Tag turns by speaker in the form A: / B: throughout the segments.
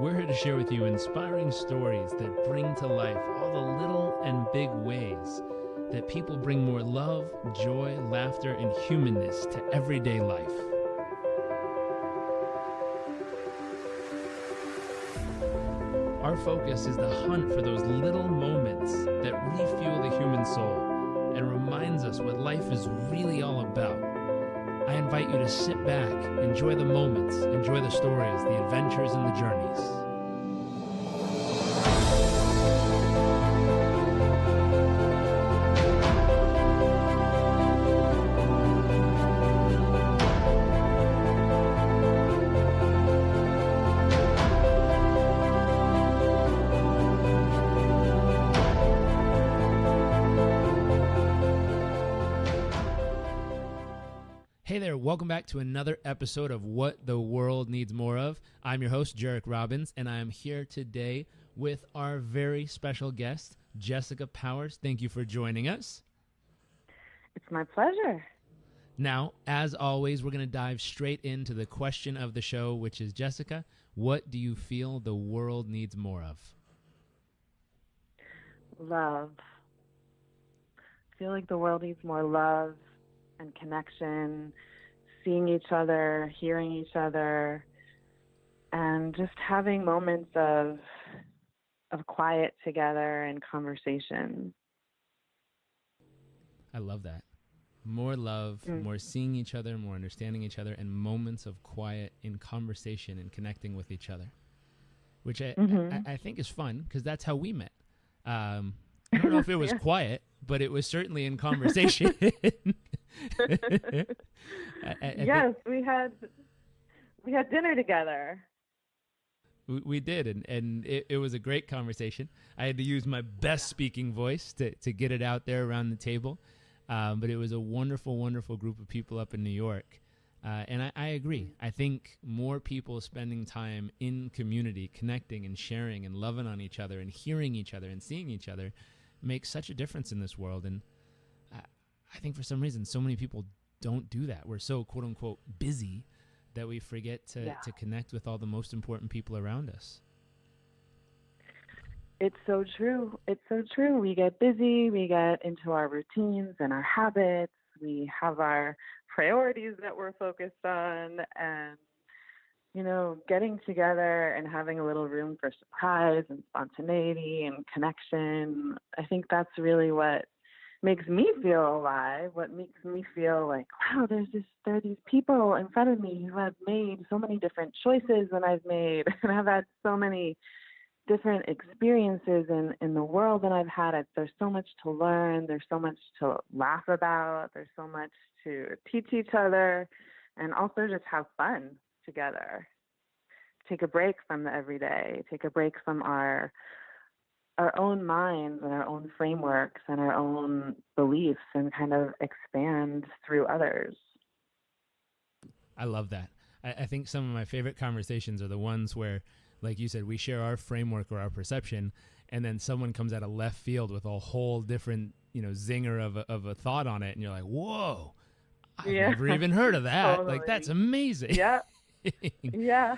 A: We're here to share with you inspiring stories that bring to life all the little and big ways that people bring more love, joy, laughter, and humanness to everyday life. Our focus is the hunt for those little moments that refuel the human soul and reminds us what life is really all about. I invite you to sit back, enjoy the moments, enjoy the stories, the adventures, and the journeys. Hey there, welcome back to another episode of What the World Needs More Of. I'm your host, Jarek Robbins, and I am here today with our very special guest, Jessica Powers. Thank you for joining us.
B: It's my pleasure.
A: Now, as always, we're going to dive straight into the question of the show, which is, Jessica, what do you feel the world needs more of?
B: Love. I feel like the world needs more love and connection, seeing each other, hearing each other, and just having moments of quiet together and conversation.
A: I love that. More love, more seeing each other, more understanding each other, and moments of quiet in conversation and connecting with each other, which I think is fun because that's how we met. I don't know if it was quiet, but it was certainly in conversation.
B: Yes, we had dinner together.
A: We did, and it was a great conversation. I had to use my best speaking voice to get it out there around the table, but it was a wonderful, wonderful group of people up in New York. And I agree. I think more people spending time in community, connecting and sharing and loving on each other and hearing each other and seeing each other makes such a difference in this world. And I think for some reason, so many people don't do that. We're so, quote unquote, busy that we forget to connect with all the most important people around us.
B: It's so true. It's so true. We get busy. We get into our routines and our habits. We have our priorities that we're focused on, and, you know, getting together and having a little room for surprise and spontaneity and connection. I think that's really what makes me feel alive, what makes me feel like, wow, there are these people in front of me who have made so many different choices than I've made, and I've had so many different experiences in the world than I've had. There's so much to learn. There's so much to laugh about. There's so much to teach each other, and also just have fun together. Take a break from the everyday. Take a break from our own minds and our own frameworks and our own beliefs, and kind of expand through others.
A: I love that. I think some of my favorite conversations are the ones where, like you said, we share our framework or our perception, and then someone comes out of left field with a whole different, zinger of a thought on it, and you're like, whoa, I've never even heard of that.
B: Totally.
A: Like, that's amazing.
B: Yeah. Yeah.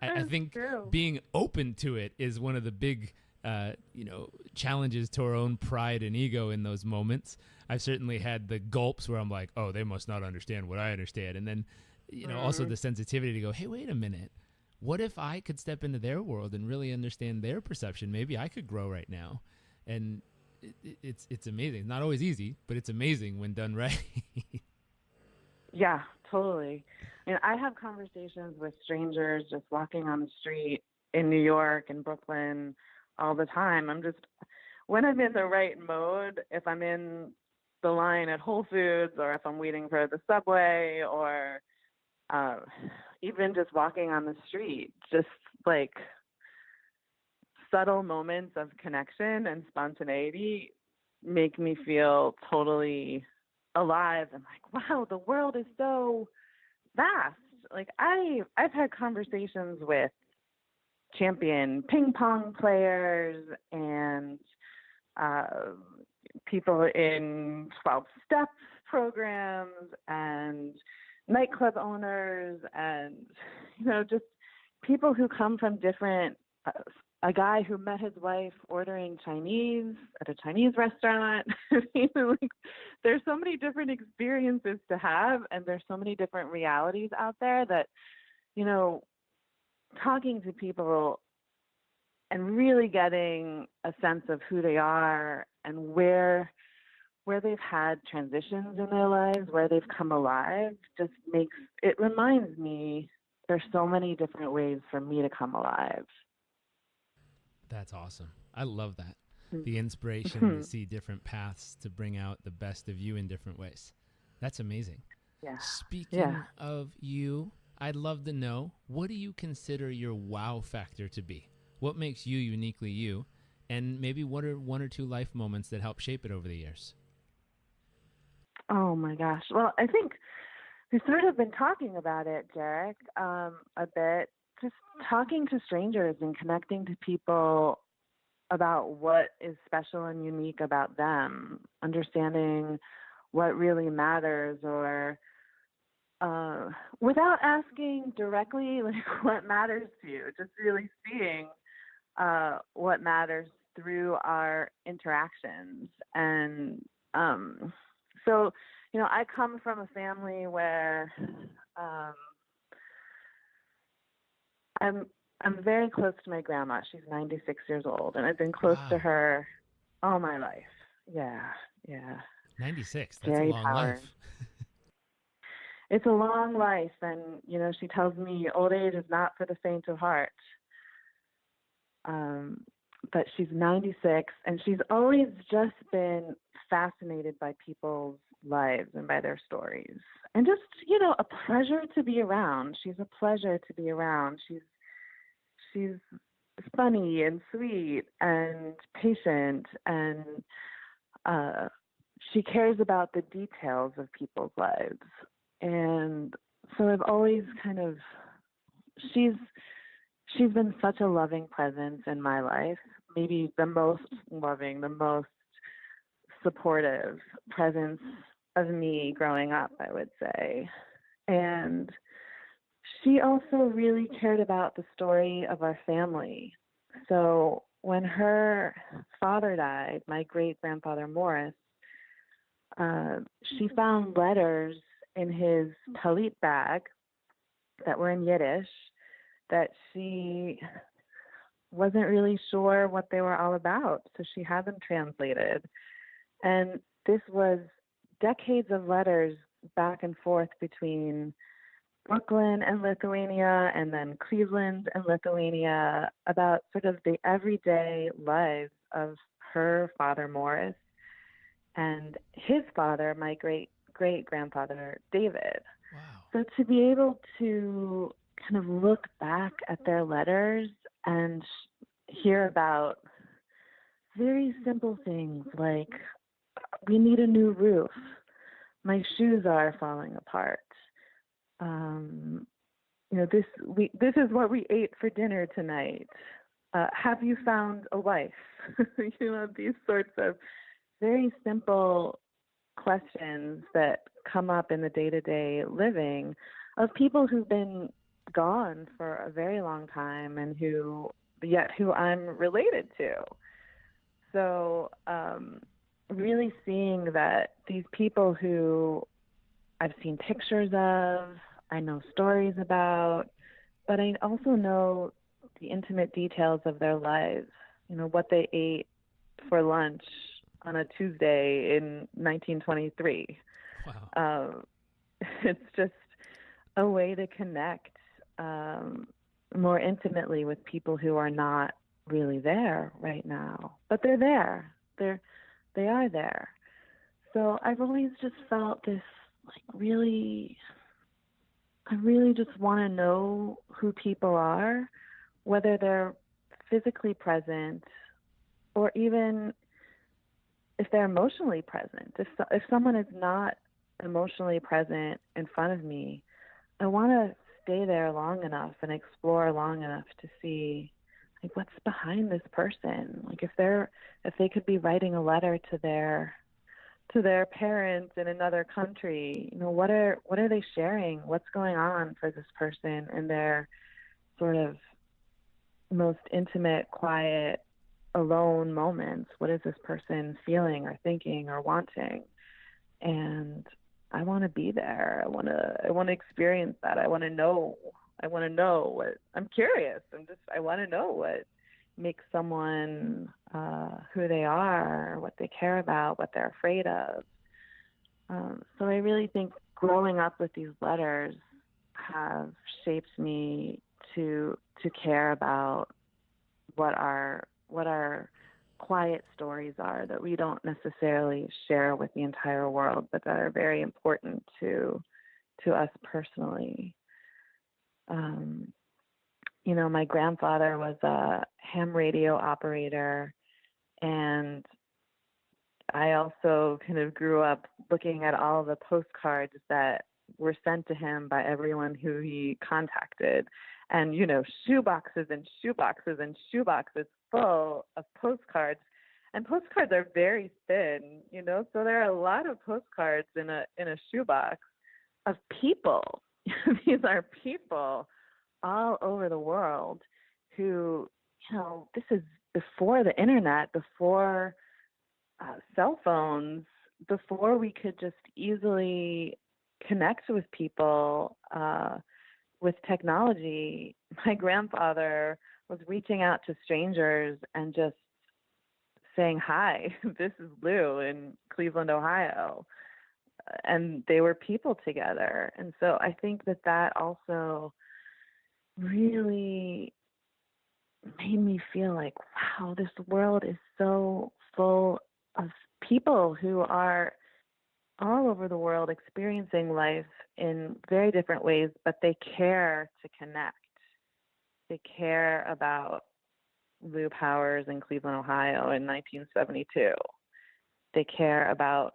A: I think being open to it is one of the big challenges to our own pride and ego in those moments. I've certainly had the gulps where I'm like, oh, they must not understand what I understand. And then, also the sensitivity to go, hey, wait a minute. What if I could step into their world and really understand their perception? Maybe I could grow right now. And it's amazing. Not always easy, but it's amazing when done right.
B: Yeah, totally. And I have conversations with strangers just walking on the street in New York and Brooklyn all the time. When I'm in the right mode, if I'm in the line at Whole Foods, or if I'm waiting for the subway, or even just walking on the street, just like subtle moments of connection and spontaneity make me feel totally alive. I'm like, wow, the world is so vast. Like I've had conversations with champion ping pong players and people in 12-step programs and nightclub owners and, just people who come from different, a guy who met his wife ordering Chinese at a Chinese restaurant. Like, there's so many different experiences to have, and there's so many different realities out there that, you know, talking to people and really getting a sense of who they are and where they've had transitions in their lives, where they've come alive, just makes it reminds me there's so many different ways for me to come alive.
A: That's awesome. I love that.
B: Mm-hmm.
A: The inspiration to see different paths to bring out the best of you in different ways. That's amazing.
B: Yeah.
A: Speaking of you, I'd love to know, what do you consider your wow factor to be? What makes you uniquely you? And maybe what are one or two life moments that help shape it over the years?
B: Oh my gosh. Well, I think we've sort of been talking about it, Jarek, a bit. Just talking to strangers and connecting to people about what is special and unique about them, understanding what really matters, or without asking directly, like, what matters to you, just really seeing what matters through our interactions. And so, you know, I come from a family where I'm very close to my grandma. She's 96 years old, and I've been close to her all my life. Yeah.
A: 96, that's
B: very
A: a long
B: powerful
A: life.
B: It's a long life, and, you know, she tells me old age is not for the faint of heart. But she's 96, and she's always just been fascinated by people's lives and by their stories. And just, you know, a pleasure to be around. She's a pleasure to be around. She's funny and sweet and patient, and she cares about the details of people's lives. And so I've always she's been such a loving presence in my life, maybe the most loving, the most supportive presence of me growing up, I would say. And she also really cared about the story of our family. So when her father died, my great-grandfather Morris, she found letters in his talit bag that were in Yiddish that she wasn't really sure what they were all about. So she had them translated. And this was decades of letters back and forth between Brooklyn and Lithuania, and then Cleveland and Lithuania, about sort of the everyday lives of her father, Morris, and his father, my great-grandfather, David.
A: Wow.
B: So to be able to kind of look back at their letters and hear about very simple things like, we need a new roof, my shoes are falling apart, you know, this is what we ate for dinner tonight, have you found a wife? You know, these sorts of very simple questions that come up in the day-to-day living of people who've been gone for a very long time and who I'm related to. So really seeing that these people who I've seen pictures of, I know stories about, but I also know the intimate details of their lives, you know, what they ate for lunch on a Tuesday in 1923.
A: Wow.
B: It's just a way to connect more intimately with people who are not really there right now, but they're there. They are there. So I've always just felt this, like, I really just want to know who people are, whether they're physically present or even if they're emotionally present. If someone is not emotionally present in front of me, I want to stay there long enough and explore long enough to see, like, what's behind this person. Like, if they could be writing a letter to their parents in another country, you know, what are they sharing? What's going on for this person in their sort of most intimate, quiet, alone moments. What is this person feeling or thinking or wanting? And I want to be there. I want to experience that. I want to know. I want to know what. I'm curious. I want to know what makes someone who they are, what they care about, what they're afraid of. So I really think growing up with these letters have shaped me to care about what our quiet stories are that we don't necessarily share with the entire world, but that are very important to us personally. My grandfather was a ham radio operator, and I also kind of grew up looking at all the postcards that were sent to him by everyone who he contacted. And, shoeboxes and shoeboxes and shoeboxes full of postcards. And postcards are very thin, so there are a lot of postcards in a shoebox of people. These are people all over the world who, this is before the internet, before cell phones, before we could just easily connect with people with technology. My grandfather was reaching out to strangers and just saying, "Hi, this is Lou in Cleveland, Ohio." And they were people together. And so I think that also really made me feel like, wow, this world is so full of people who are all over the world experiencing life in very different ways, but they care to connect. They care about Lou Powers in Cleveland, Ohio in 1972. They care about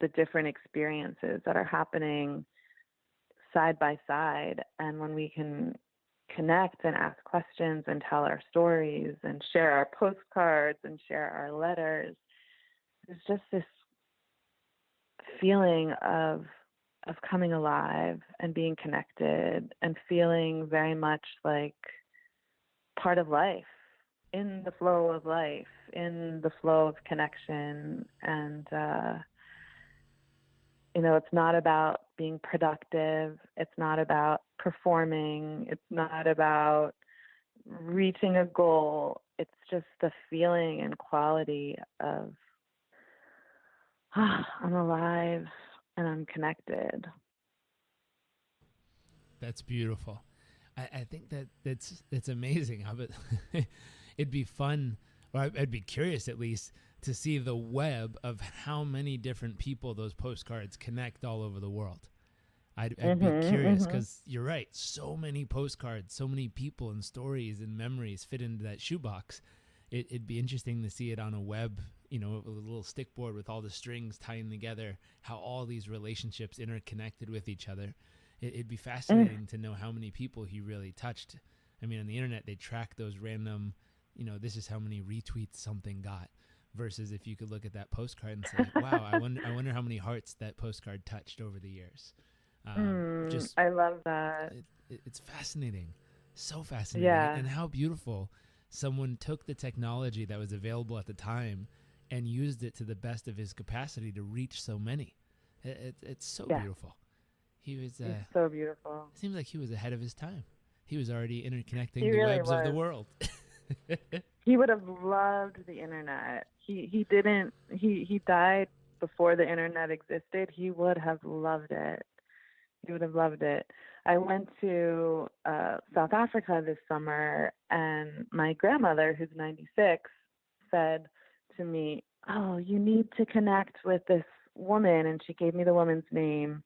B: the different experiences that are happening side by side. And when we can connect and ask questions and tell our stories and share our postcards and share our letters, there's just this feeling of coming alive and being connected and feeling very much like part of life, in the flow of life, in the flow of connection. And it's not about being productive. It's not about performing. It's not about reaching a goal. It's just the feeling and quality of, I'm alive and I'm connected.
A: That's beautiful. I think that's amazing. It'd be fun, or I'd be curious at least, to see the web of how many different people those postcards connect all over the world. I'd be curious because you're right. So many postcards, so many people and stories and memories fit into that shoebox. It'd be interesting to see it on a web, a little stick board with all the strings tying together, how all these relationships interconnected with each other. It'd be fascinating to know how many people he really touched. I mean, on the internet, they track those random, this is how many retweets something got. Versus if you could look at that postcard and say, wow, I wonder how many hearts that postcard touched over the years.
B: I love that.
A: It's fascinating. So fascinating.
B: Yeah.
A: And how beautiful someone took the technology that was available at the time and used it to the best of his capacity to reach so many. It's so beautiful. It's
B: so beautiful.
A: Seems like he was ahead of his time. He was already interconnecting
B: the
A: webs of the world.
B: He would have loved the internet. He didn't. He died before the internet existed. He would have loved it. He would have loved it. I went to South Africa this summer, and my grandmother, who's 96, said to me, "Oh, you need to connect with this woman," and she gave me the woman's name.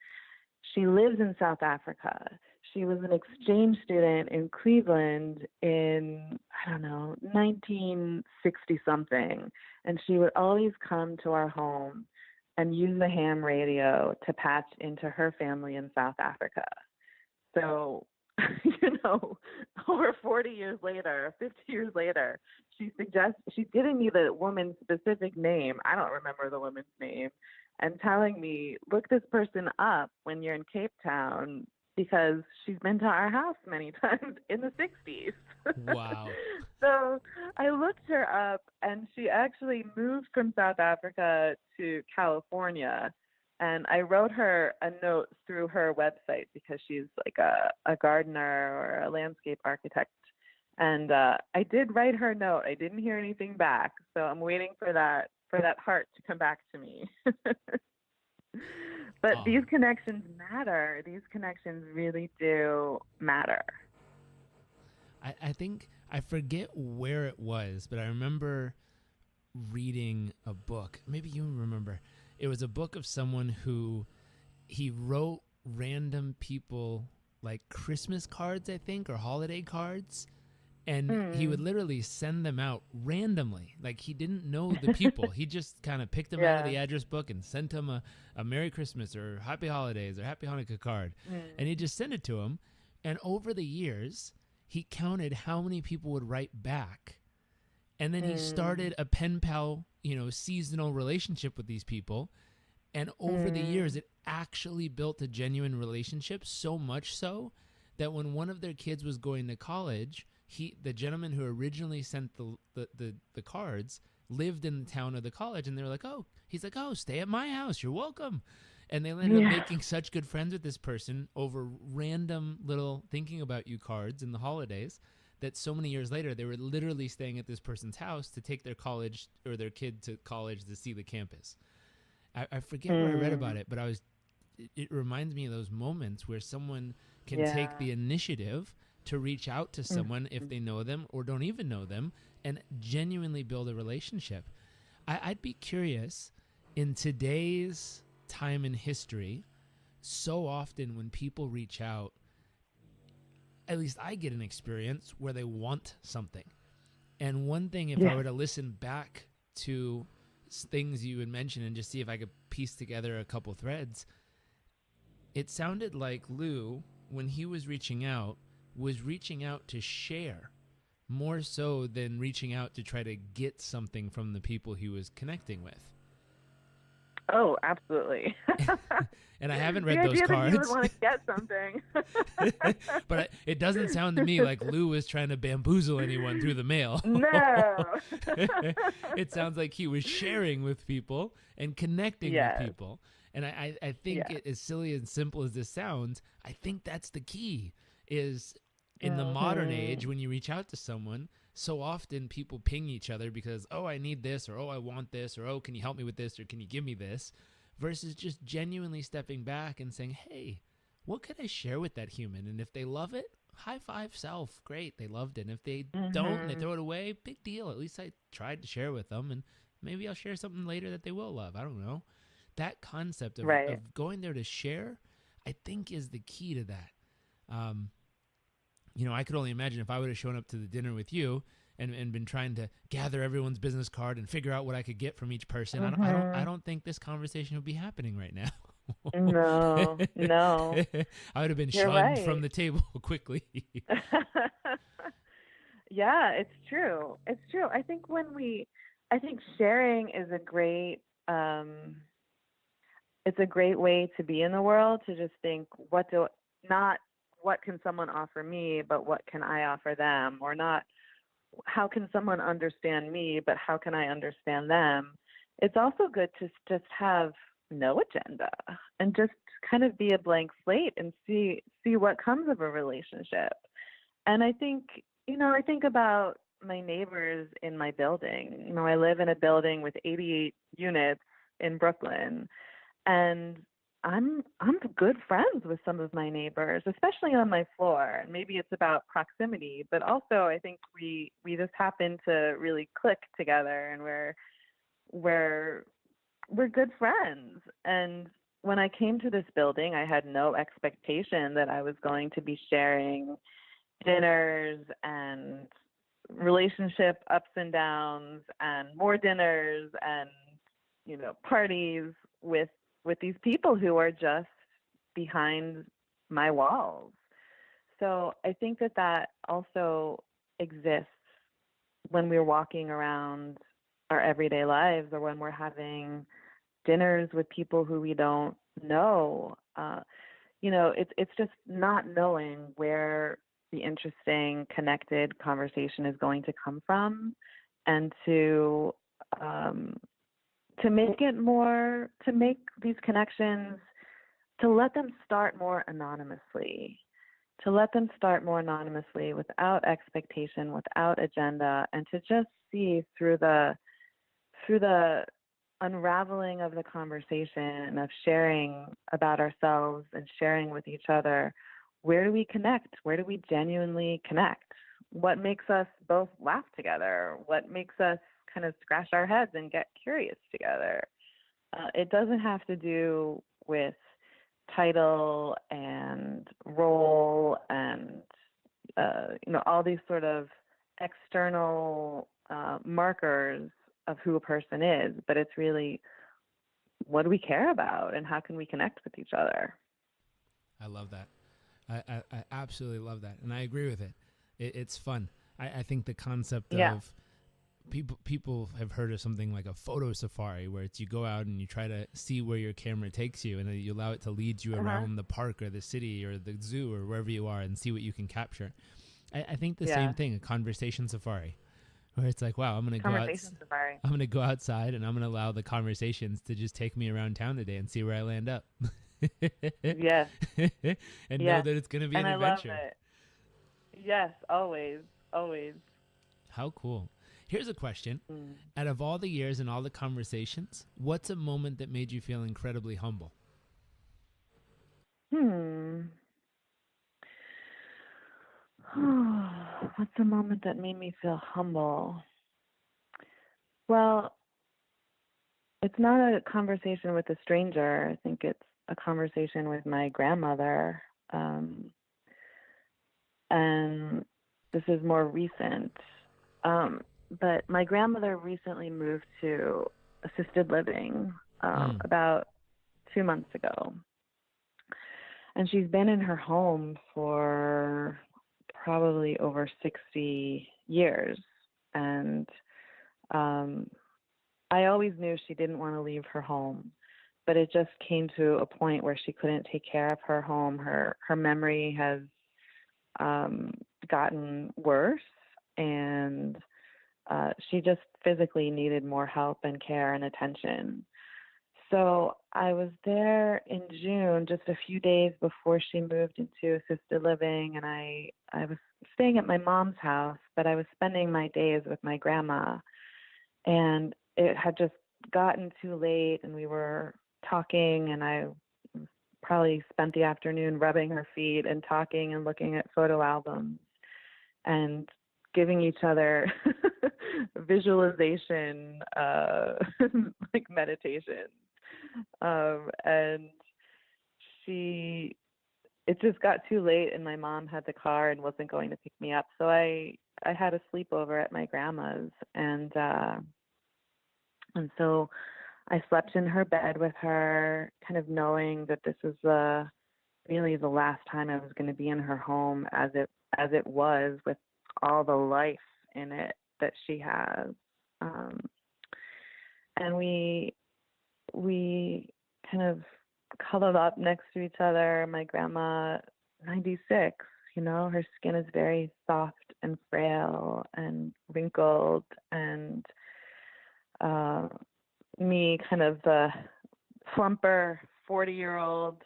B: She lives in South Africa. She was an exchange student in Cleveland in, 1960 something. And she would always come to our home and use the ham radio to patch into her family in South Africa. So, over 40 years later, 50 years later, she's giving me the woman's specific name. I don't remember the woman's name. And telling me, look this person up when you're in Cape Town. because she's been to our house many times in the 60s.
A: Wow.
B: So I looked her up, and she actually moved from South Africa to California. And I wrote her a note through her website because she's like a gardener or a landscape architect. And I did write her a note. I didn't hear anything back, so I'm waiting for that heart to come back to me. But
A: Oh,
B: these connections matter. These connections really do matter.
A: I think I forget where it was, but I remember reading a book. Maybe you remember. It was a book of someone who he wrote random people like Christmas cards, I think, or holiday cards. And he would
B: Mm.
A: literally send them out randomly. Like he didn't know the people. He just kind of picked them out of
B: Yeah.
A: the address book and sent them a Merry Christmas or Happy Holidays or Happy Hanukkah card. And he
B: Mm.
A: just sent it to him. And over the years, he counted how many people would write back. And then he
B: Mm.
A: started a pen pal, seasonal relationship with these people. And over the years,
B: Mm.
A: it actually built a genuine relationship, so much so that when one of their kids was going to college, the gentleman who originally sent the cards lived in the town of the college, and they were like, oh, he's like, oh, stay at my house, you're welcome. And they ended up
B: Yeah.
A: making such good friends with this person over random little thinking about you cards in the holidays that so many years later they were literally staying at this person's house to take their college or their kid to college to see the campus. I forget where I read about
B: Mm.
A: it, but it reminds me of those moments where someone can take
B: Yeah.
A: the initiative to reach out to someone if
B: Mhm.
A: they know them or don't even know them and genuinely build a relationship. I'd be curious, in today's time in history, so often when people reach out, at least I get an experience where they want something. And one thing, if I
B: Yeah.
A: were to listen back to things you had mentioned and just see if I could piece together a couple threads, it sounded like Lou, when he was reaching out to share more so than reaching out to try to get something from the people he was connecting with.
B: Oh, absolutely.
A: And I haven't
B: The
A: read those
B: idea that he would
A: cards,
B: want to get something.
A: but it doesn't sound to me like Lou was trying to bamboozle anyone through the mail.
B: No.
A: It sounds like he was sharing with people and connecting with
B: Yes.
A: people. And I think
B: Yes.
A: it, as silly and simple as this sounds, I think that's the key is in the modern age
B: Mhm.
A: when you reach out to someone, so often people ping each other because, oh, I need this, or oh, I want this, or oh, can you help me with this, or can you give me this, versus just genuinely stepping back and saying, hey, what could I share with that human? And if they love it, high five self, great, they loved it. And if they don't and they
B: Mhm.
A: throw it away, big deal. At least I tried to share with them, and maybe I'll share something later that they will love. I don't know. That concept of,
B: Right.
A: of going there to share, I think is the key to that. Um, I could only imagine if I would have shown up to the dinner with you and been trying to gather everyone's business card and figure out what I could get from each person. I
B: Mhm.
A: don't think this conversation would be happening right now.
B: No. No.
A: I would have been
B: You're
A: shunned from
B: right.
A: the table quickly.
B: Yeah, it's true. It's true. I think sharing is it's a great way to be in the world, to just think, not what can someone offer me, but what can I offer them? Or not, how can someone understand me, but how can I understand them? It's also good to just have no agenda and just kind of be a blank slate and see what comes of a relationship. And I think about my neighbors in my building. I live in a building with 88 units in Brooklyn, and I'm good friends with some of my neighbors, especially on my floor. And maybe it's about proximity, but also I think we just happen to really click together, and we're we're good friends. And when I came to this building, I had no expectation that I was going to be sharing dinners and relationship ups and downs and more dinners and parties with these people who are just behind my walls. So I think that also exists when we're walking around our everyday lives, or when we're having dinners with people who we don't know. it's just not knowing where the interesting, connected conversation is going to come from, and um, to make these connections, to let them start more anonymously, without expectation, without agenda, and to just see through the unraveling of the conversation, of sharing about ourselves and sharing with each other, where do we connect? Where do we genuinely connect? What makes us both laugh together? What makes us kind of scratch our heads and get curious together? It doesn't have to do with title and role and all these sort of external markers of who a person is, but it's really, what do we care about and how can we connect with each other?
A: I love that. I absolutely love that. And I agree with it. It's fun. I think the concept of people have heard of something like a photo safari, where it's you go out and you try to see where your camera takes you, and then you allow it to lead you around the park or the city or the zoo or wherever you are and see what you can capture. I think the same thing, a conversation safari, where it's like, wow, I'm going to go outside and I'm going to allow the conversations to just take me around town today and see where I land up.
B: Yes.
A: And know that it's going to be an adventure.
B: I love it. Yes, always.
A: How cool. Here's a question. Out of all the years and all the conversations, what's a moment that made you feel incredibly humble?
B: What's a moment that made me feel humble? Well, it's not a conversation with a stranger. I think it's a conversation with my grandmother. And this is more recent. But my grandmother recently moved to assisted living about 2 months ago. And she's been in her home for probably over 60 years. And I always knew she didn't want to leave her home, but it just came to a point where she couldn't take care of her home. Her memory has gotten worse, and she just physically needed more help and care and attention. So I was there in June, just a few days before she moved into assisted living, and I was staying at my mom's house, but I was spending my days with my grandma. And it had just gotten too late, and we were talking, and I probably spent the afternoon rubbing her feet and talking and looking at photo albums and giving each other visualization, like meditation. And it just got too late, and my mom had the car and wasn't going to pick me up. So I had a sleepover at my grandma's, and so I slept in her bed with her, kind of knowing that this was really the last time I was going to be in her home as it was, with all the life in it that she has. And we kind of cuddled up next to each other. My grandma, 96, her skin is very soft and frail and wrinkled, and me, kind of the plumper 40-year-old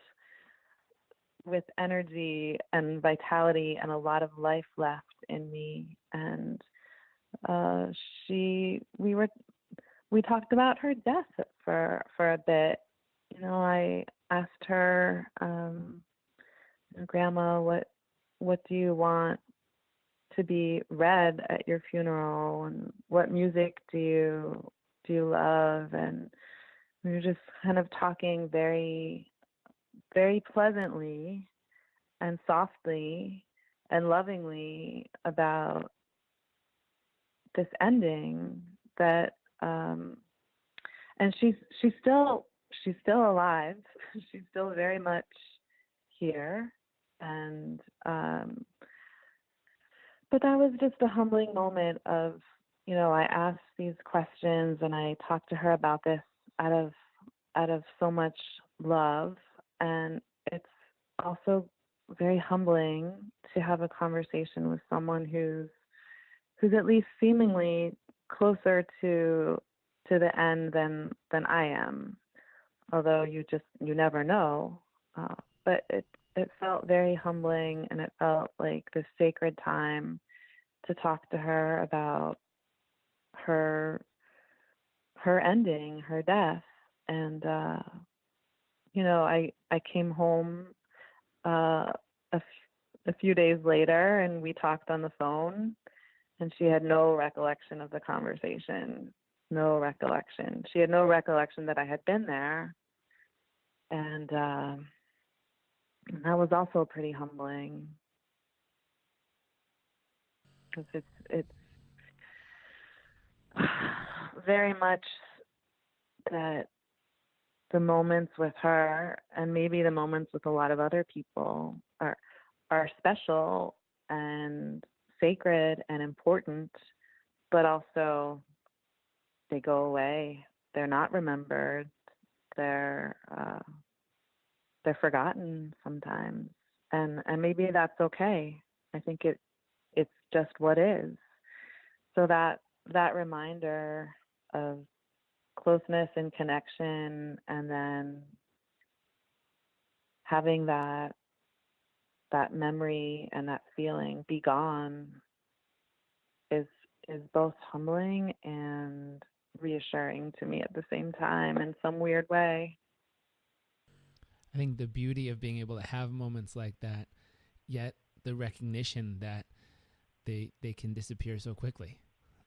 B: with energy and vitality and a lot of life left in me. And we talked about her death for a bit. I asked her, Grandma, what do you want to be read at your funeral, and what music do you love? And we were just kind of talking very, very pleasantly and softly and lovingly about this ending that, and she's still alive. She's still very much here. And, but that was just a humbling moment of, I asked these questions and I talked to her about this out of so much love. And also very humbling to have a conversation with someone who's at least seemingly closer to the end than I am. Although you never know. But it felt very humbling, and it felt like this sacred time to talk to her about her ending, her death. And I came home uh, a few days later, and we talked on the phone, and she had no recollection of the conversation. No recollection. She had no recollection that I had been there, and that was also pretty humbling, because it's very much that the moments with her, and maybe the moments with a lot of other people, are special and sacred and important, but also they go away. They're not remembered. They're forgotten sometimes, and maybe that's okay. I think it's just what is. So that reminder of closeness and connection, and then having that memory and that feeling be gone is both humbling and reassuring to me at the same time, in some weird way.
A: I think the beauty of being able to have moments like that, yet the recognition that they can disappear so quickly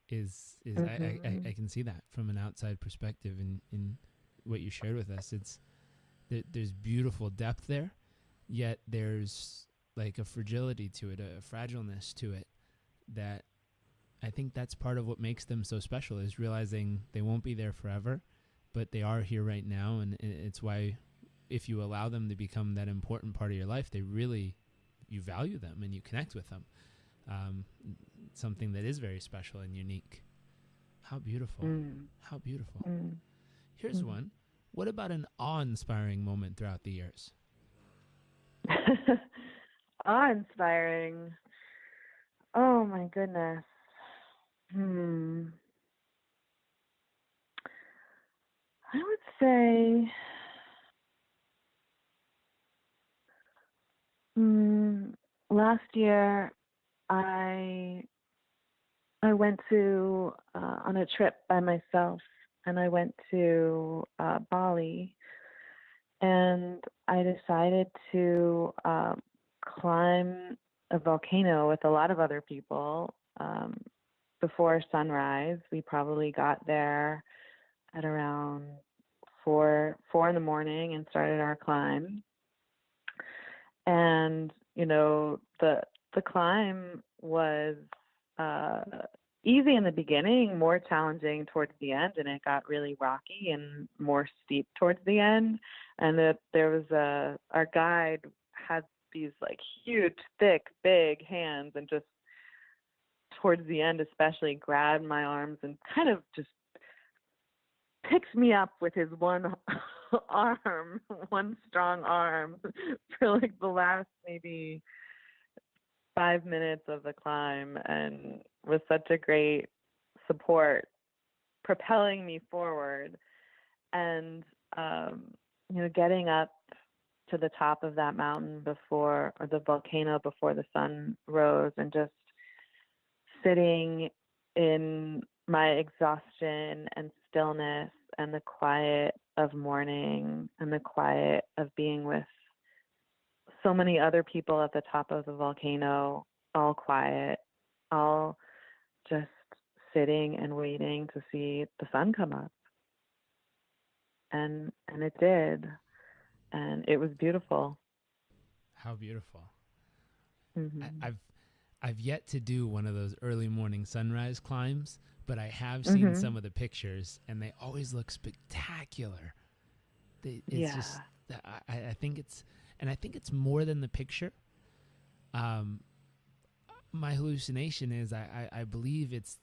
A: is
B: Mm-hmm.
A: I can see that from an outside perspective in what you shared with us. There's beautiful depth there, yet there's like a fragility to it, a fragileness to it, that I think that's part of what makes them so special, is realizing they won't be there forever, but they are here right now. And it's why, if you allow them to become that important part of your life, you value them and you connect with them. Something that is very special and unique. How beautiful.
B: Mm.
A: How beautiful.
B: Mm.
A: Here's
B: Mm.
A: one. What about an awe-inspiring moment throughout the years?
B: Awe-inspiring. Oh my goodness. I would say last year I went to on a trip by myself, and I went to Bali, and I decided to climb a volcano with a lot of other people before sunrise. We probably got there at around four in the morning and started our climb. And the climb was uh, easy in the beginning, more challenging towards the end, and it got really rocky and more steep towards the end. And there was our guide had these like huge, thick, big hands, and just towards the end especially grabbed my arms and kind of just picked me up with his one arm, one strong arm, for like the last maybe 5 minutes of the climb, and was such a great support, propelling me forward. And getting up to the top of that mountain before, or the volcano before the sun rose, and just sitting in my exhaustion and stillness and the quiet of morning and the quiet of being with so many other people at the top of the volcano, all quiet, all just sitting and waiting to see the sun come up. And it did. And it was beautiful.
A: How beautiful.
B: Mm-hmm.
A: I've yet to do one of those early morning sunrise climbs, but I have seen
B: Mm-hmm.
A: some of the pictures, and they always look spectacular. It's
B: Yeah.
A: just, I think it's more than the picture. My hallucination is I believe it's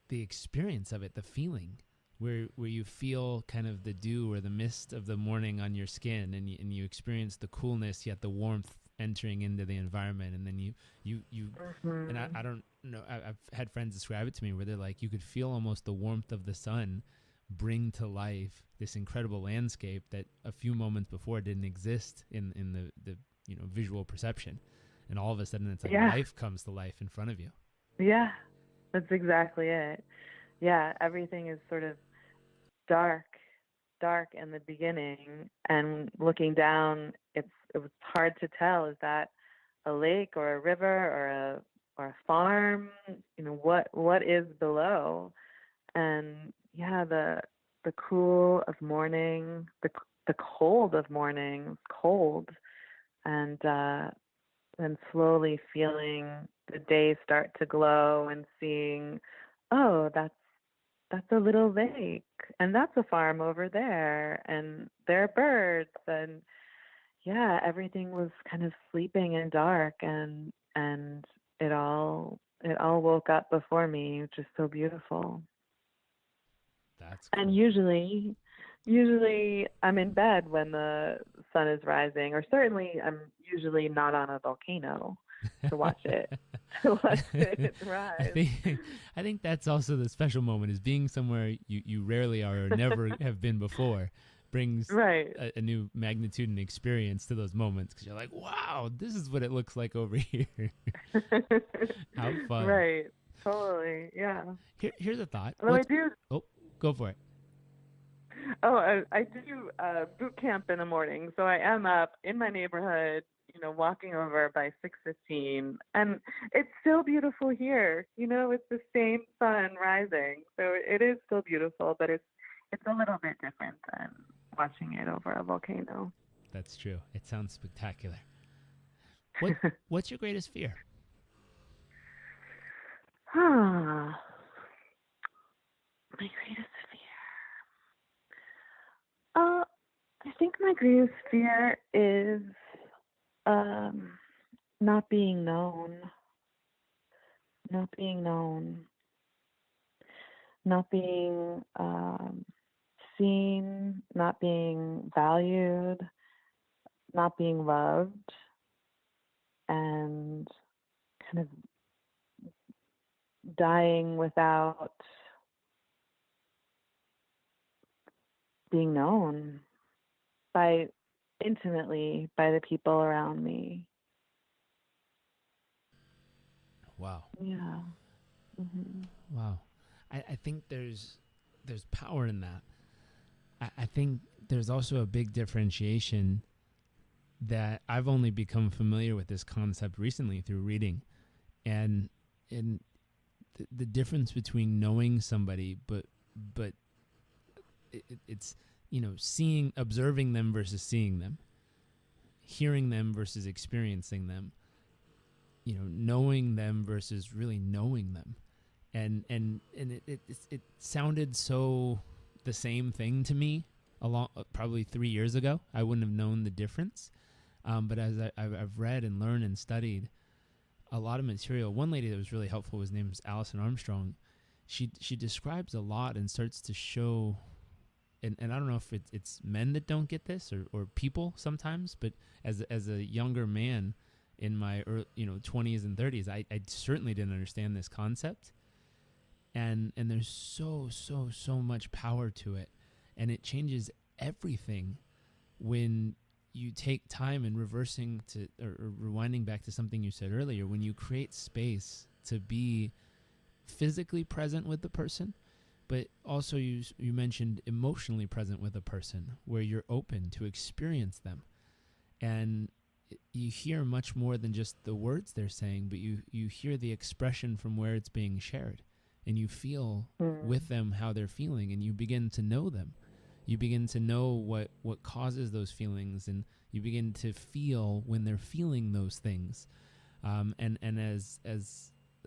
A: the experience of it, the feeling, where you feel kind of the dew or the mist of the morning on your skin, and you experience the coolness yet the warmth entering into the environment, and then you and I don't know, I've had friends describe it to me where they're like, you could feel almost the warmth of the sun bring to life this incredible landscape that a few moments before didn't exist in the visual perception, and all of a sudden it's like life comes to life in front of you.
B: Yeah, that's exactly it. Yeah, everything is sort of dark in the beginning, and looking down, it was hard to tell, is that a lake or a river or a farm? What is below? And yeah, the cool of morning, the cold of morning, cold, and then slowly feeling the day start to glow, and seeing, oh, that's a little lake, and that's a farm over there, and there are birds, and yeah, everything was kind of sleeping and dark, and it all woke up before me, which is so beautiful.
A: That's cool.
B: And usually I'm in bed when the sun is rising, or certainly I'm usually not on a volcano to watch it rise.
A: I think that's also the special moment, is being somewhere you rarely are or never have been before brings a new magnitude and experience to those moments, because you're like, wow, this is what it looks like over here. How fun.
B: Right. Totally. Yeah.
A: Here's a thought.
B: Well, I do.
A: Oh, go for it.
B: Oh, I do boot camp in the morning, so I am up in my neighborhood, walking over by 6:15, and it's still beautiful here. It's the same sun rising, so it is still beautiful, but it's a little bit different than watching it over a volcano.
A: That's true. It sounds spectacular. What's your greatest fear?
B: My greatest fear. I think my greatest fear is not being known. Not being known. Not being seen, not being valued, not being loved, and kind of dying without being known intimately by the people around me.
A: Wow.
B: Yeah. Mm-hmm.
A: Wow. I think there's power in that. I think there's also a big differentiation that I've only become familiar with this concept recently through reading, and the difference between knowing somebody but it's observing them versus seeing them, hearing them versus experiencing them, knowing them versus really knowing them. And it sounded so the same thing to me probably 3 years ago. I wouldn't have known the difference. But as I've read and learned and studied a lot of material, one lady that was really helpful was named Alison Armstrong. She describes a lot and starts to show, and I don't know if it's men that don't get this or people sometimes, but as a younger man in my 20s and 30s, I certainly didn't understand this concept. And there's so much power to it, and it changes everything when you take time and reversing to or rewinding back to something you said earlier, when you create space to be physically present with the person, but also you mentioned emotionally present with a person, where you're open to experience them, and you hear much more than just the words they're saying, but you hear the expression from where it's being shared. And you feel with them how they're feeling, and you begin to know them. You begin to know what causes those feelings, and you begin to feel when they're feeling those things. And as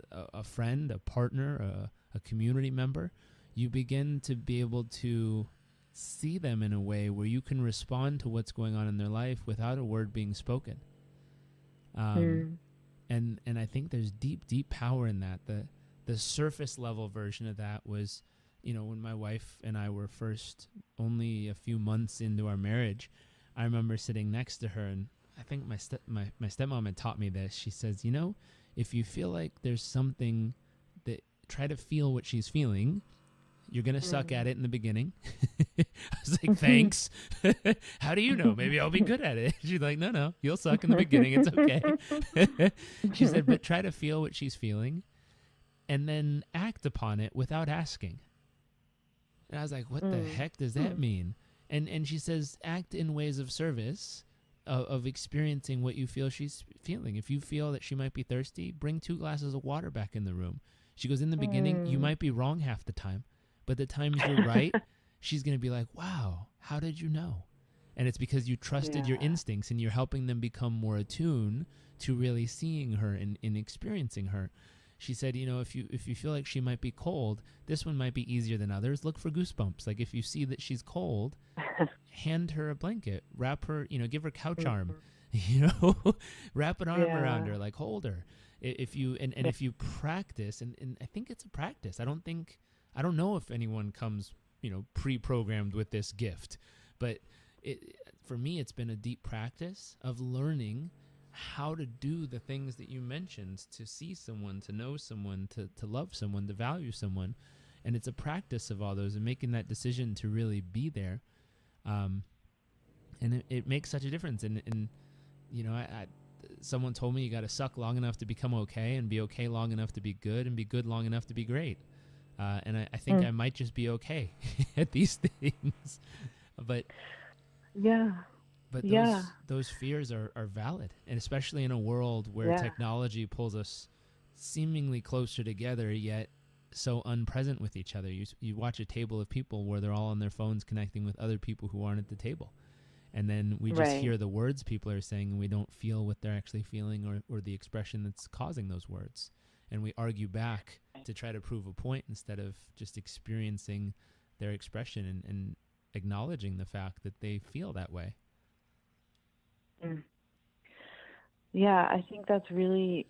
A: a friend, a partner, a community member, you begin to be able to see them in a way where you can respond to what's going on in their life without a word being spoken. And I think there's deep power in that. The surface level version of that was when my wife and I were first only a few months into our marriage, I remember sitting next to her, and I think my stepmom had taught me this. She says, if you feel like there's something that, try to feel what she's feeling. You're going to suck at it in the beginning. I was like, thanks. How do you know? Maybe I'll be good at it. She's like, no, you'll suck in the beginning. It's okay. She said, but try to feel what she's feeling and then act upon it without asking. And I was like, what the heck does that mean? And she says, act in ways of service, of experiencing what you feel she's feeling. If you feel that she might be thirsty, bring 2 glasses of water back in the room. She goes, in the beginning, you might be wrong half the time. But the times you're right, she's going to be like, wow, how did you know? And it's because you trusted your instincts, and you're helping them become more attuned to really seeing her and experiencing her. She said, if you feel like she might be cold, this one might be easier than others. Look for goosebumps. Like if you see that she's cold, hand her a blanket, wrap her, give her couch arm, wrap an arm around her, like hold her. If you practice, and I think it's a practice. I don't know if anyone comes, pre-programmed with this gift, but for me, it's been a deep practice of learning how to do the things that you mentioned, to see someone, to know someone, to love someone, to value someone. And it's a practice of all those and making that decision to really be there. And it makes such a difference. And someone told me you got to suck long enough to become okay, and be okay long enough to be good, and be good long enough to be great. And I think I might just be okay at these things. But those fears are valid, and especially in a world where technology pulls us seemingly closer together, yet so unpresent with each other. You watch a table of people where they're all on their phones connecting with other people who aren't at the table. And then we just hear the words people are saying, and we don't feel what they're actually feeling, or the expression that's causing those words. And we argue back to try to prove a point instead of just experiencing their expression and acknowledging the fact that they feel that way.
B: Yeah, I think that's really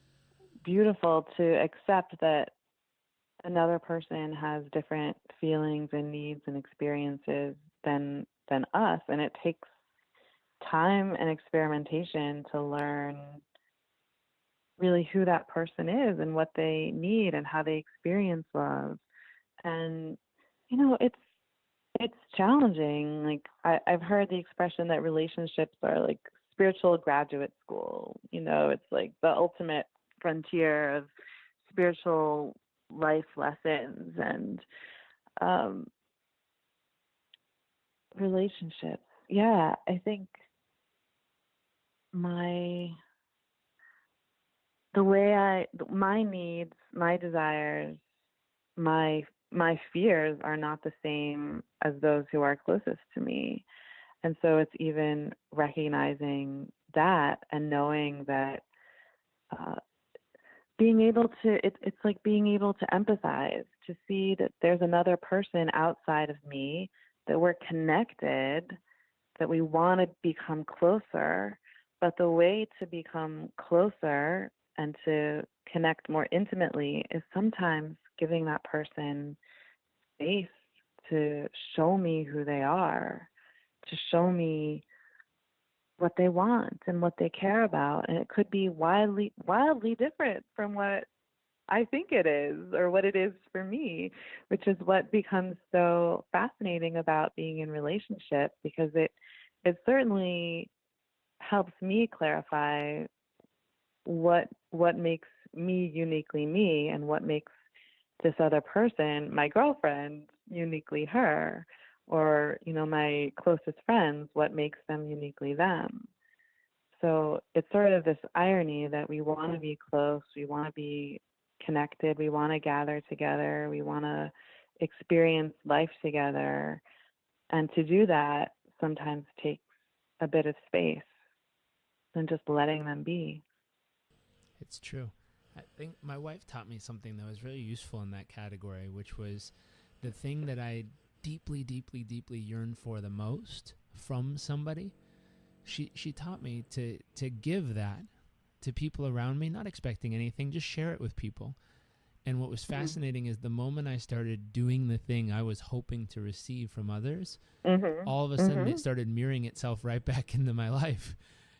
B: beautiful, to accept that another person has different feelings and needs and experiences than us, and it takes time and experimentation to learn really who that person is and what they need and how they experience love. And it's challenging. Like I've heard the expression that relationships are like spiritual graduate school. It's like the ultimate frontier of spiritual life lessons and relationships. Yeah, I think my needs, my desires, my fears are not the same as those who are closest to me. And so it's even recognizing that and knowing that being able to, it's like being able to empathize, to see that there's another person outside of me, that we're connected, that we want to become closer. But the way to become closer and to connect more intimately is sometimes giving that person space to show me who they are, to show me what they want and what they care about. And it could be wildly different from what I think it is, or what it is for me, which is what becomes so fascinating about being in relationship, because it certainly helps me clarify what makes me uniquely me, and what makes this other person, my girlfriend, uniquely her, or my closest friends, what makes them uniquely them. So it's sort of this irony that we want to be close, we want to be connected, we want to gather together, we want to experience life together, and to do that sometimes takes a bit of space and just letting them be.
A: It's true. I think my wife taught me something that was really useful in that category, which was the thing that I deeply, deeply, deeply yearn for the most from somebody. She taught me to give that to people around me, not expecting anything, just share it with people. And what was fascinating is the moment I started doing the thing I was hoping to receive from others,
B: Mhm.
A: all of a sudden it
B: Mhm.
A: started mirroring itself right back into my life.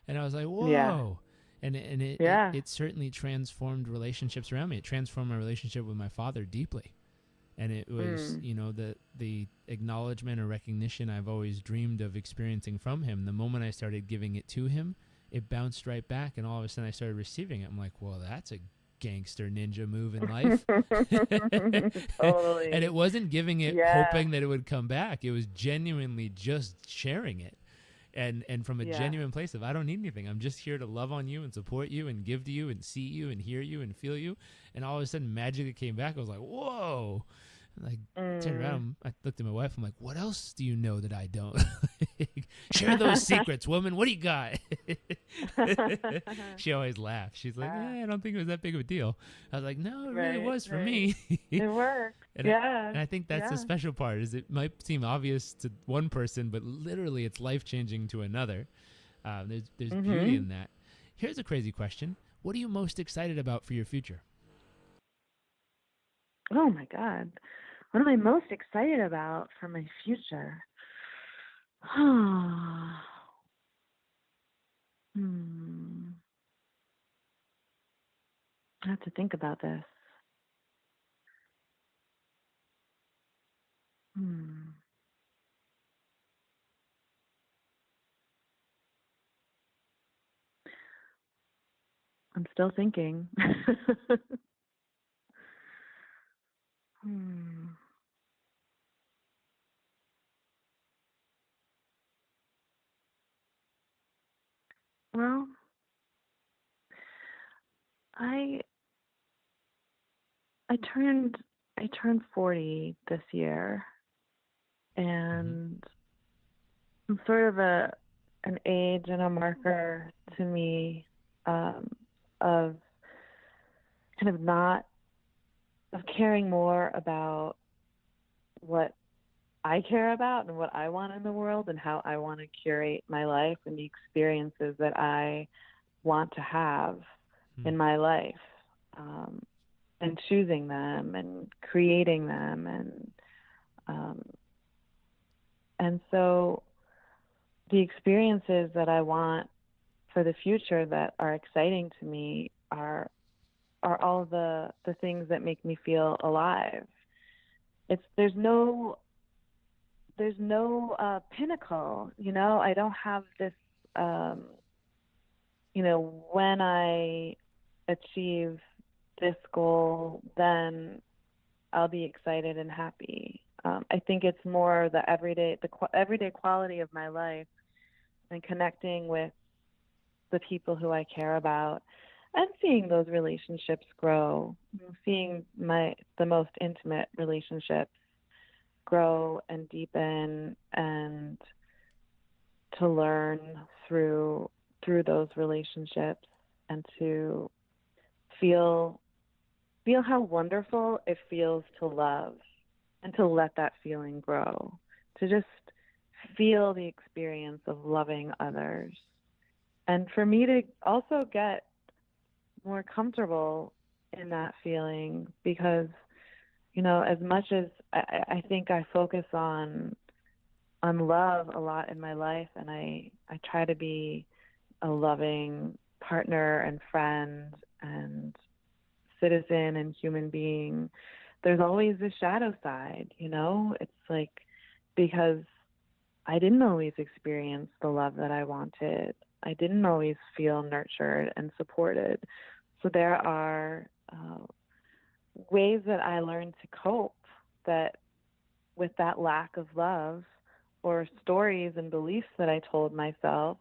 A: And I was like,
B: Yeah.
A: whoa. And
B: Yeah.
A: it certainly transformed relationships around me. It transformed my relationship with my father deeply. And it was,
B: Mm.
A: the acknowledgement or recognition I've always dreamed of experiencing from him. The moment I started giving it to him, it bounced right back, and all of a sudden I started receiving it. I'm like, well, that's a gangster ninja move in life. And
B: Totally.
A: it wasn't giving it
B: Yeah.
A: hoping that it would come back. It was genuinely just sharing it. And from a
B: Yeah.
A: genuine place of, I don't need anything. I'm just here to love on you and support you and give to you and see you and hear you and feel you. And all of a sudden magically came back. I was like, whoa. Like, turned
B: Mm.
A: around, I looked at my wife. I'm like, what else do you know that I don't? Share those secrets, woman. What do you got? She always laughs. She's like,
B: Yeah.
A: I don't think it was that big of a deal. I was like, no, it really
B: Right.
A: was for
B: Right.
A: me.
B: It worked.
A: and, I,
B: Yeah.
A: and I think that's the
B: Yeah.
A: special part, is it might seem obvious to one person, but literally it's life-changing to another. There's beauty
B: Mhm.
A: in that. Here's a crazy question. What are you most excited about for your future?
B: Oh my God. What am I most excited about for my future? Hmm. I have to think about this. Hmm. I'm still thinking. Hmm. Well, I I turned I turned 40 this year,
A: Mm-hmm.
B: and I'm sort of an age and a marker to me, um, of kind of not of caring more about what I care about and what I want in the world and how I want to curate my life and the experiences that I want to have
A: Hmm.
B: in my life, um, and choosing them and creating them, um, and so the experiences that I want for the future that are exciting to me are all the things that make me feel alive. It's there's no pinnacle, I don't have this, um when I achieve this goal, then I'll be excited and happy. I think it's more everyday quality of my life and connecting with the people who I care about and seeing those relationships grow, seeing the most intimate relationships grow and deepen, and to learn through those relationships, and to feel how wonderful it feels to love, and to let that feeling grow, to just feel the experience of loving others, and for me to also get more comfortable in that feeling, because as much as I think I focus on love a lot in my life, and I try to be a loving partner and friend and citizen and human being, there's always a shadow side. It's like, because I didn't always experience the love that I wanted. I didn't always feel nurtured and supported. So there are ways that I learned to cope that with that lack of love, or stories and beliefs that I told myself.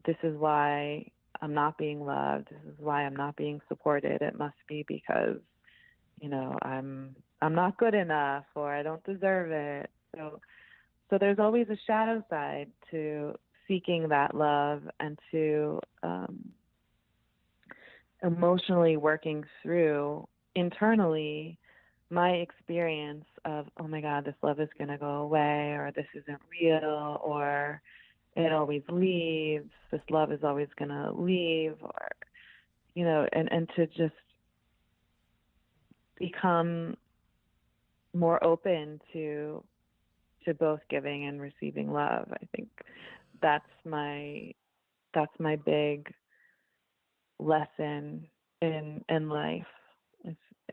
B: This is why I'm not being loved. This is why I'm not being supported. It must be because I'm not good enough, or I don't deserve it. So there's always a shadow side to seeking that love, and to emotionally working through internally my experience of, oh my God, this love is going to go away, or this isn't real, or it always leaves, this love is always going to leave, or, and to just become more open to both giving and receiving love. I think that's my big lesson in life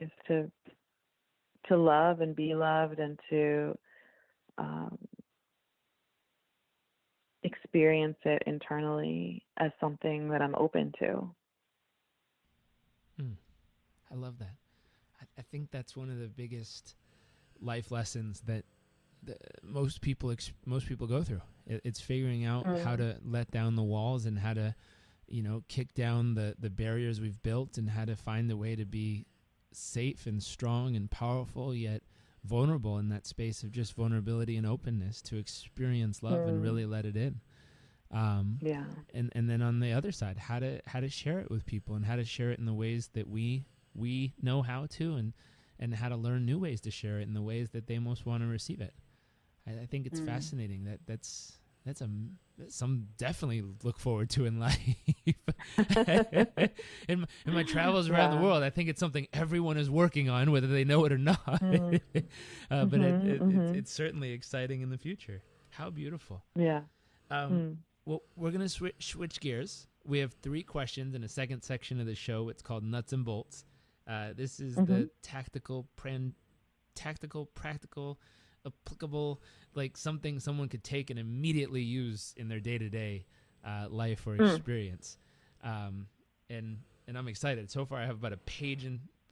B: is to love and be loved, and to experience it internally as something that I'm open to.
A: I love that. I think that's one of the biggest life lessons that most people go through. It's figuring out how to let down the walls, and how to, kick down the barriers we've built, and how to find a way to be safe and strong and powerful, yet vulnerable in that space of just vulnerability and openness to experience love and really let it in. And then on the other side, how to share it with people, and how to share it in the ways that we know how to, and how to learn new ways to share it in the ways that they most want to receive it. I think it's fascinating. That's some definitely look forward to in life. in my travels around the world, I think it's something everyone is working on, whether they know it or not. But it's certainly exciting in the future. How beautiful.
B: Yeah.
A: Well, we're going to switch gears. We have 3 questions in a second section of the show. It's called Nuts and Bolts. This is the tactical, practical, applicable, like something someone could take and immediately use in their day-to-day life or experience. And I'm excited. So far, I have about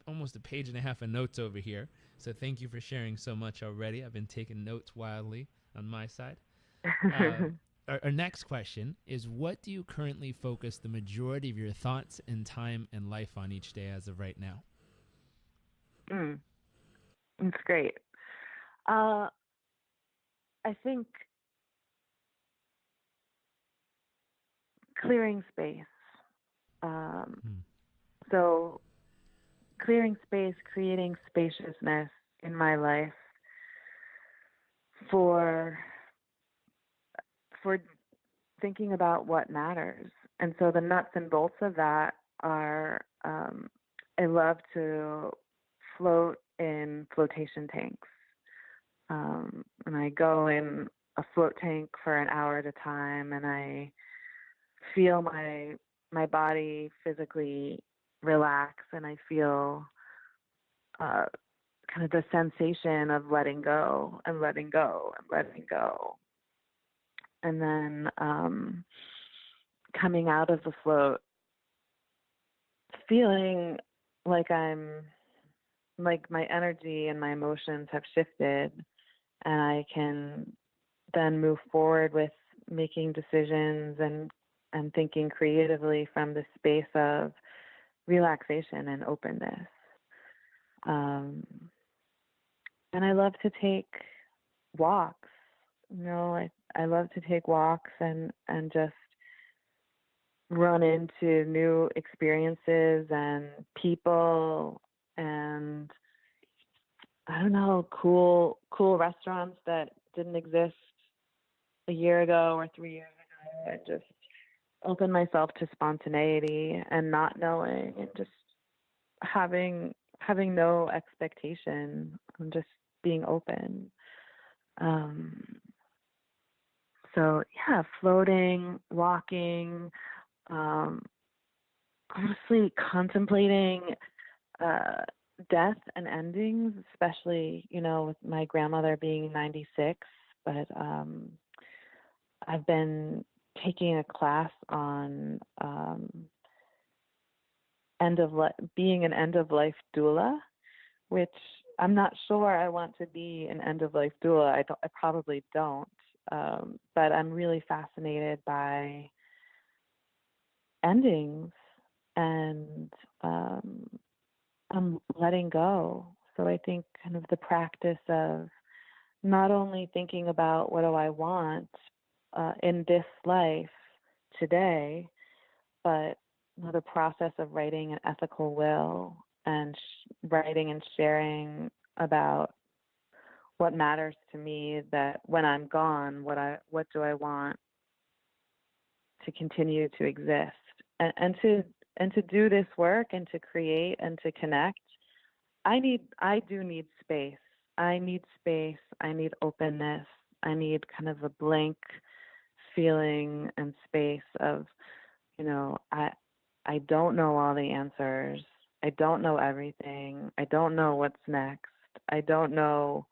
A: almost a page and a half of notes over here. So thank you for sharing so much already. I've been taking notes wildly on my side. Our next question is, what do you currently focus the majority of your thoughts and time and life on each day as of right now?
B: That's great. I think clearing space. So clearing space, creating spaciousness in my life for thinking about what matters. And so the nuts and bolts of that are, I love to float in flotation tanks. And I go in a float tank for an hour at a time, and I feel my body physically relax, and I feel kind of the sensation of letting go and letting go and letting go. And then coming out of the float, feeling like my energy and my emotions have shifted, and I can then move forward with making decisions and thinking creatively from the space of relaxation and openness. And I love to take walks. I love to take walks and just run into new experiences and people, and I don't know, cool restaurants that didn't exist a year ago or 3 years ago. I just open myself to spontaneity and not knowing, and just having no expectation. I'm just being open. So yeah, floating, walking, honestly contemplating death and endings, especially, with my grandmother being 96. But I've been taking a class on being an end-of-life doula, which I'm not sure I want to be an end-of-life doula. I probably don't. But I'm really fascinated by endings, and I'm letting go. So I think kind of the practice of not only thinking about what do I want in this life today, but the process of writing an ethical will and writing and sharing about what matters to me, that when I'm gone, what do I want to continue to exist, and to do this work and to create and to connect. I do need space. I need space. I need openness. I need kind of a blank feeling and space of, I don't know all the answers. I don't know everything. I don't know what's next. I don't know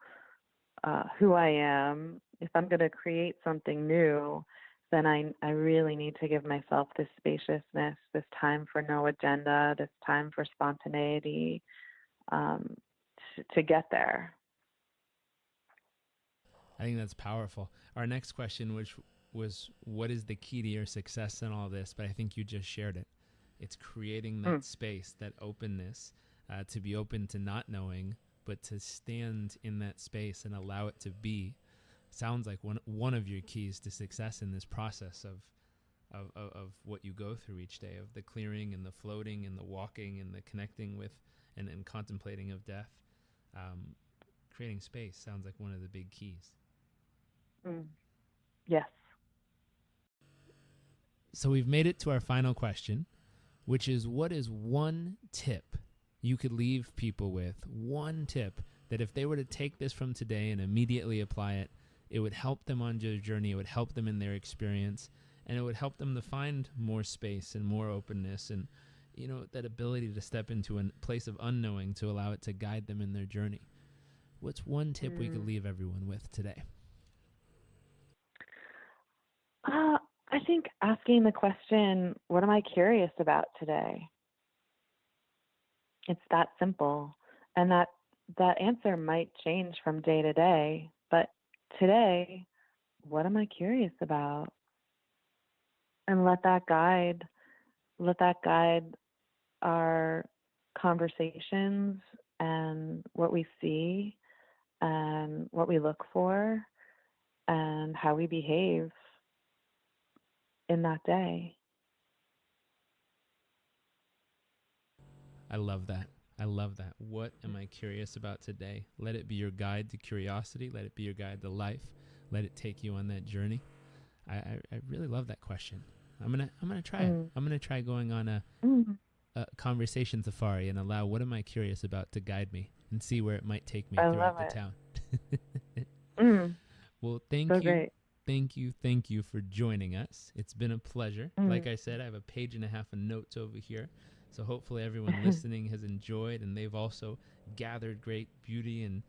B: who I am. If I'm going to create something new, then I really need to give myself this spaciousness, this time for no agenda, this time for spontaneity, to get there.
A: I think that's powerful. Our next question, which was, what is the key to your success in all this? But I think you just shared it. It's creating that space, that openness, to be open to not knowing, but to stand in that space and allow it to be. Sounds like one of your keys to success in this process of what you go through each day, of the clearing and the floating and the walking and the connecting with and contemplating of death. Creating space sounds like one of the big keys.
B: Yes.
A: So we've made it to our final question, which is, what is one tip you could leave people with? One tip that if they were to take this from today and immediately apply it, it would help them on their journey, it would help them in their experience, and it would help them to find more space and more openness and, that ability to step into a place of unknowing to allow it to guide them in their journey. What's one tip we could leave everyone with today?
B: I think asking the question, what am I curious about today? It's that simple. And that answer might change from day to day, but today, what am I curious about? And let that guide our conversations and what we see and what we look for and how we behave in that day.
A: I love that. What am I curious about today? Let it be your guide to curiosity. Let it be your guide to life. Let it take you on that journey. I really love that question. I'm gonna try it. I'm gonna try going on a conversation safari and allow what am I curious about to guide me and see where it might take me throughout the town. Well, thank you. Great. Thank you for joining us. It's been a pleasure. Like I said, I have a page and a half of notes over here. So hopefully everyone listening has enjoyed, and they've also gathered great beauty and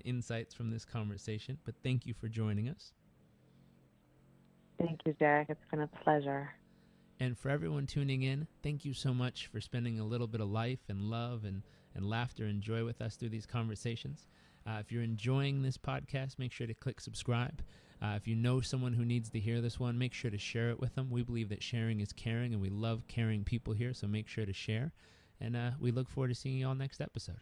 A: insights from this conversation. But thank you for joining us.
B: Thank you, Derek. It's been a pleasure.
A: And for everyone tuning in, thank you so much for spending a little bit of life and love and laughter and joy with us through these conversations. If you're enjoying this podcast, make sure to click subscribe. If you know someone who needs to hear this one, make sure to share it with them. We believe that sharing is caring, and we love caring people here, so make sure to share. And we look forward to seeing you all next episode.